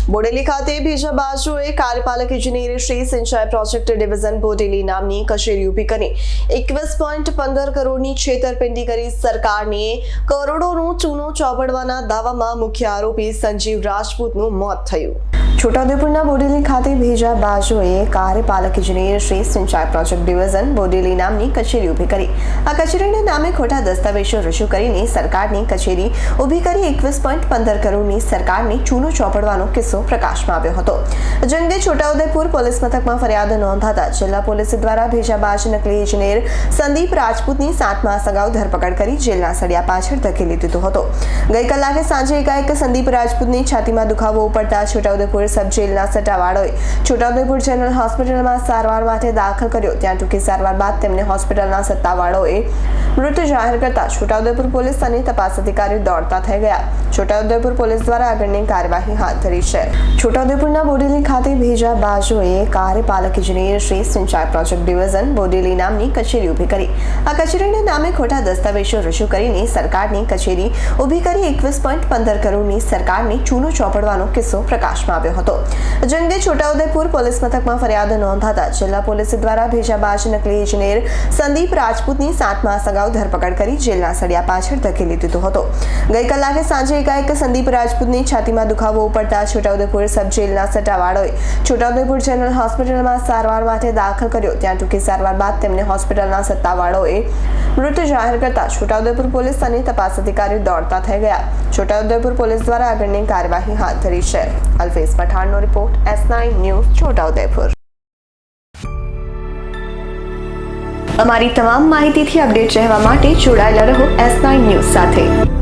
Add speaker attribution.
Speaker 1: બોડેલી ખાતે ભેજા બાજુએ કાર્યપાલક ઇજનેર શ્રી સિંચાઈ પ્રોજેક્ટ ડિવિઝન બોડેલી નામની કચેરી ઊભી કરી 21.15 કરોડની છેતરપિંડી કરી સરકારને કરોડોનો ચૂનો ચોપડવાના દાવામાં મુખ્ય આરોપી સંજીવ રાજપૂતનું મોત થયું। છોટાઉદેપુરના બોડેલી ખાતે ભેજા બાજુએ કાર્યપાલક ઇજનેર શ્રી સિંચાઈ પ્રોજેક્ટ ડિવિઝન બોડેલી નામની કચેરી ઊભી કરી। આ કચેરીના નામે ખોટા દસ્તાવેજો રજૂ કરીને સરકારની કચેરી ઊભી કરી 21.15 કરોડની સરકારને ચૂનો ચોપડવાનો કિસ્સો પ્રકાશમાં આવ્યો હતો। જે અંગે છોટાઉદેપુર પોલીસ મથકમાં ફરિયાદ નોંધાતા જિલ્લા પોલીસ દ્વારા ભેજાબાજ નકલી ઇજનેર સંદીપ રાજપૂતની 7 માસ અગાઉ ધરપકડ કરી જેલના સળિયા પાછળ ધકેલી દીધો હતો। ગઈ કલાકે સાંજે એકાએક સંદીપ રાજપૂતની છાતીમાં દુખાવો ઉપડતા છોટાઉદેપુર સબ જેલના સટ્ટાવાળોએ છોટાઉદેપુર જનરલ હોસ્પિટલમાં સારવાર માટે દાખલ કર્યો। ત્યાં ટૂંકી સારવાર બાદ તેમને હોસ્પિટલના સત્તાવાળાઓએ મૃત જાહેર કરતા છોટાઉદેપુર પોલીસ અને તપાસ અધિકારીઓ દોડતા થઈ ગયા। છોટાઉદેપુર પોલીસ દ્વારા આગળની કાર્યવાહી હાથ ધરી છે। છોટાઉદેપુરના બોડેલી ખાતે ભેજા બાજુએ કાર્યપાલક ઇજનેર શ્રી સિંચાઈ પ્રોજેક્ટ ડિવિઝન બોડેલી નામની કચેરી ઊભી કરી। આ કચેરીના નામે ખોટા દસ્તાવેજો રજૂ કરીને સરકારની કચેરી ઊભી કરી 21.15 કરોડની સરકારને ચૂનો ચોપડવાનો કિસ્સો પ્રકાશમાં આવ્યો હતો। જે અંગે છોટાઉદેપુર પોલીસ મથકમાં ફરિયાદ નોંધાતા જિલ્લા પોલીસ દ્વારા ભેજાબાજ નકલી ઇજનેર સંદીપ રાજપૂતની 7 માસ અગાઉ ધરપકડ કરી જેલના સળિયા પાછળ ધકેલી દીધો હતો। ગઈ કલાકે સાંજે એકાએક સંદીપ રાજપૂતની છાતીમાં દુખાવો ઉપડતા છોટાઉદેપુર સબ જેલના સટ્ટાવાળોએ છોટાઉદેપુર જનરલ હોસ્પિટલમાં સારવાર માટે દાખલ કર્યો। ત્યાં ટૂંકી સારવાર બાદ તેમને હોસ્પિટલના સત્તાવાળાઓએ મૃત જાહેર કરતા છોટાઉદેપુર પોલીસ અને તપાસ અધિકારીઓ દોડતા થઈ ગયા। છોટાઉદેપુર પોલીસ દ્વારા આગળની કાર્યવાહી હાથ ધરી છે। અલ્ફેઝ પઠાણનો રિપોર્ટ S9 ન્યૂઝ છોટાઉદેપુર। અમારી તમામ માહિતીથી અપડેટ રહેવા માટે જોડાયેલા રહો S9 ન્યૂઝ સાથે।